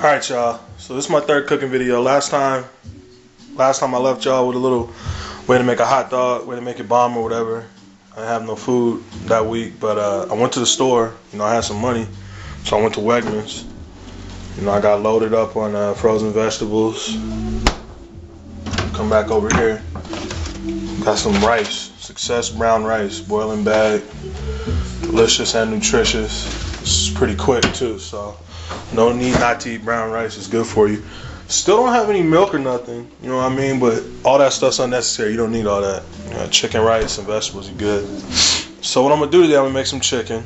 Alright, y'all. So this is my third cooking video. Last time I left y'all with a little way to make a hot dog, way to make it bomb or whatever. I have no food that week, but I went to the store. You know, I had some money, so I went to Wegmans. You know, I got loaded up on frozen vegetables. Come back over here. Got some rice, Success brown rice, boiling bag. Delicious and nutritious. It's pretty quick too, so no need not to eat brown rice. It's good for you. Still don't have any milk or nothing, you know what I mean? But all that stuff's unnecessary. You don't need all that. You know, chicken, rice, and vegetables are good. So what I'm gonna do today, I'm gonna make some chicken.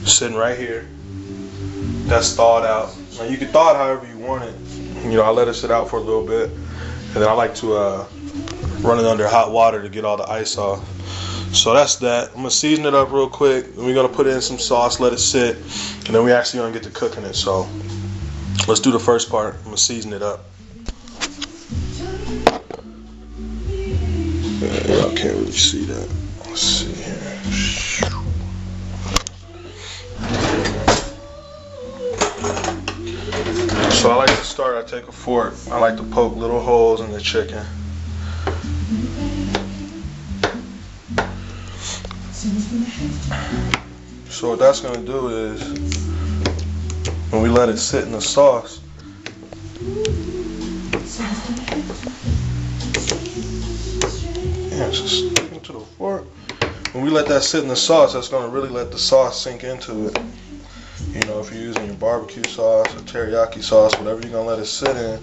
Sitting right here. That's thawed out. Now you can thaw it however you want it. You know, I let it sit out for a little bit, and then I like to run it under hot water to get all the ice off. So that's that. I'm gonna season it up real quick, and we're gonna put in some sauce, let it sit, and then we actually gonna get to cooking it. So let's do the first part. I'm gonna season it up. Yeah, y'all can't really see that. Let's see here. So I like to start, I take a fork, I like to poke little holes in the chicken. So what that's going to do is, when we let it sit in the sauce, yeah, just stick into the fork. When we let that sit in the sauce, that's going to really let the sauce sink into it. You know, if you're using your barbecue sauce or teriyaki sauce, whatever you're going to let it sit in,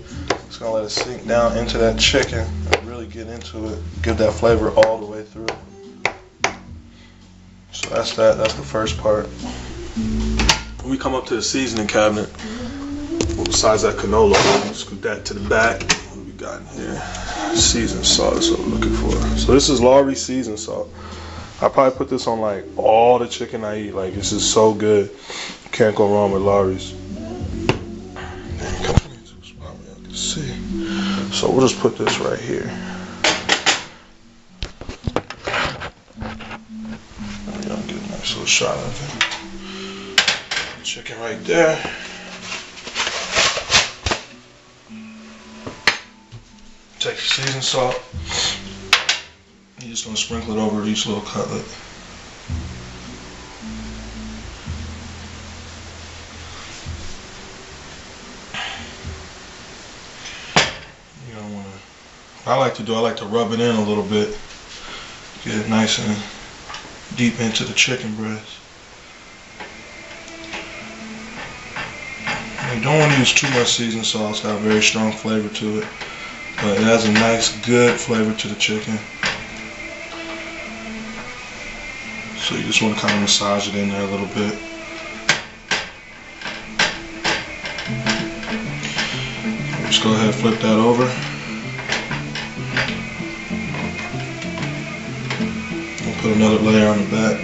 it's going to let it sink down into that chicken and really get into it, give that flavor all the way through. So that's that. That's the first part. When we come up to the seasoning cabinet, besides that canola, scoot that to the back. What do we got in here? Seasoned salt is what we're looking for. So this is Lawry's seasoned salt. I probably put this on like all the chicken I eat. Like, this is so good. Can't go wrong with Lawry's. See. So we'll just put this right here. I'll get a nice little shot of it. Chicken right there. Take your seasoned salt. You're just gonna sprinkle it over each little cutlet. You don't wanna. I like to rub it in a little bit, get it nice and deep into the chicken breast. You don't want to use too much seasoned salt. It's got a very strong flavor to it, but it has a nice, good flavor to the chicken. So you just want to kind of massage it in there a little bit. Just go ahead and flip that over. We'll put another layer on the back.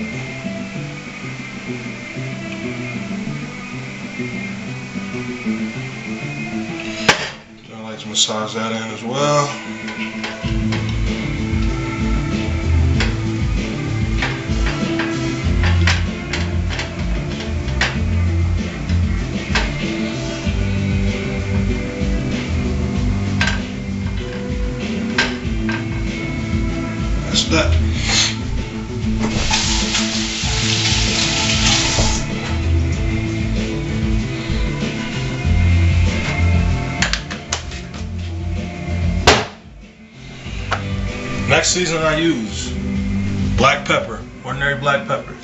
I like to massage that in as well. That. Next season I use black pepper, ordinary black pepper.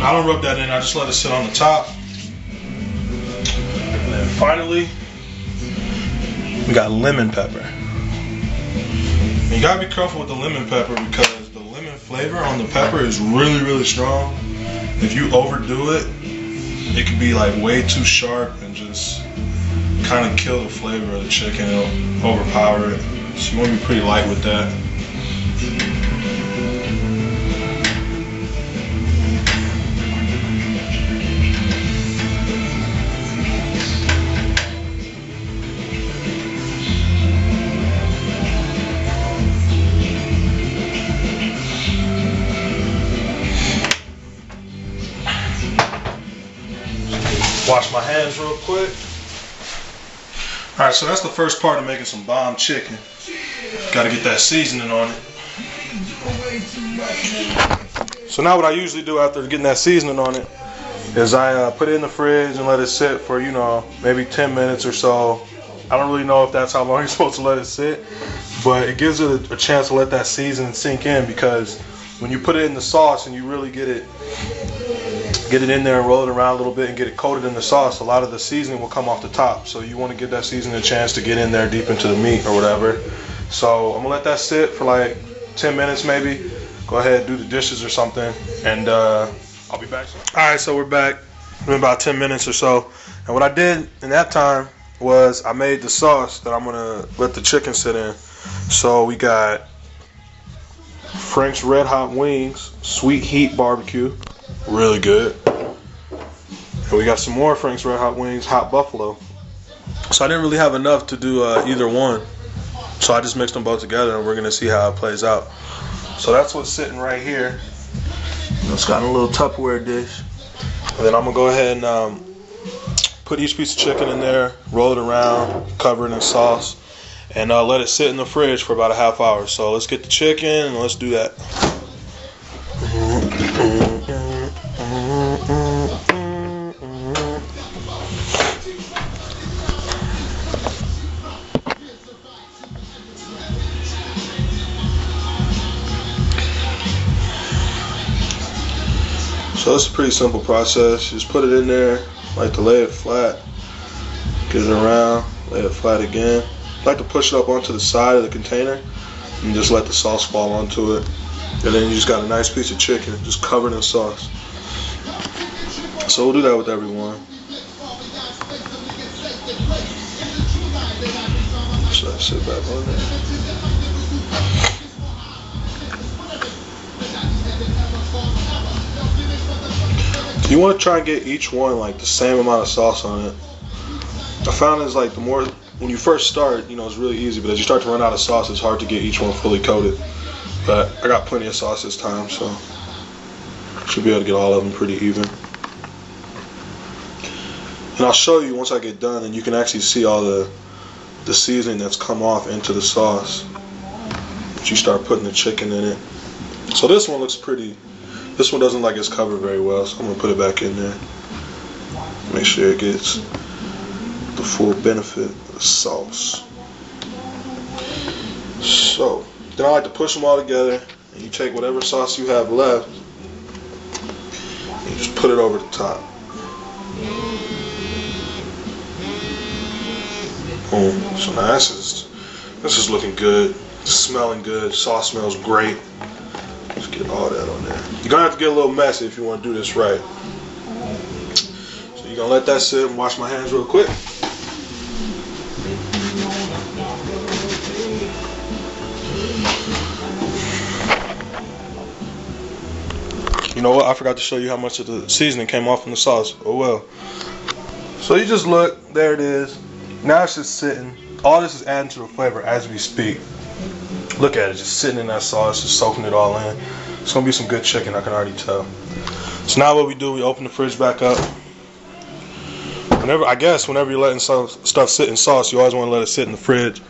I don't rub that in, I just let it sit on the top. And then finally, we got lemon pepper. And you gotta be careful with the lemon pepper because the lemon flavor on the pepper is really, really strong. If you overdo it, it could be like way too sharp and just kind of kill the flavor of the chicken. It'll overpower it. So you want to be pretty light with that. Wash my hands real quick. Alright, so that's the first part of making some bomb chicken. Gotta get that seasoning on it. So now what I usually do after getting that seasoning on it is I put it in the fridge and let it sit for, you know, maybe 10 minutes or so. I don't really know if that's how long you're supposed to let it sit, but it gives it a chance to let that seasoning sink in, because when you put it in the sauce and you really get it in there and roll it around a little bit and get it coated in the sauce, a lot of the seasoning will come off the top. So you want to give that seasoning a chance to get in there deep into the meat or whatever. So I'm gonna let that sit for like 10 minutes maybe. Go ahead, do the dishes or something, and I'll be back soon. Alright, so we're back. It's been about 10 minutes or so. And what I did in that time was I made the sauce that I'm gonna let the chicken sit in. So we got Frank's Red Hot Wings, Sweet Heat Barbecue, really good. And we got some more Frank's Red Hot Wings, Hot Buffalo. So I didn't really have enough to do either one. So I just mixed them both together, and we're gonna see how it plays out. So that's what's sitting right here. It's got a little Tupperware dish. And then I'm gonna go ahead and put each piece of chicken in there, roll it around, cover it in sauce, and let it sit in the fridge for about a half hour. So let's get the chicken and let's do that. So it's a pretty simple process. Just put it in there, like to lay it flat, get it around, lay it flat again. I like to push it up onto the side of the container and just let the sauce fall onto it. And then you just got a nice piece of chicken just covered in sauce. So we'll do that with everyone. So I sit back on there. You want to try and get each one like the same amount of sauce on it. I found it's like the more, when you first start, you know, it's really easy, but as you start to run out of sauce, it's hard to get each one fully coated. But I got plenty of sauce this time, so should be able to get all of them pretty even. And I'll show you once I get done, and you can actually see all the seasoning that's come off into the sauce once you start putting the chicken in it. So this one looks pretty. This one doesn't like it's covered very well, so I'm going to put it back in there. Make sure it gets the full benefit of the sauce. So, then I like to push them all together, and you take whatever sauce you have left, and you just put it over the top. Boom. So now this is looking good. It's smelling good. Sauce smells great. Let's get all that on there. You're gonna have to get a little messy if you want to do this right. So you're gonna let that sit and wash my hands real quick. You know what? I forgot to show you how much of the seasoning came off in the sauce. Oh well. So you just look. There it is. Now it's just sitting. All this is adding to the flavor as we speak. Look at it, just sitting in that sauce, just soaking it all in. It's gonna be some good chicken, I can already tell. So now what we do, we open the fridge back up. Whenever you're letting stuff sit in sauce, you always want to let it sit in the fridge.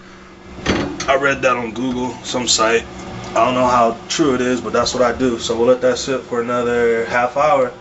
I read that on Google, some site. I don't know how true it is, but that's what I do. So we'll let that sit for another half hour.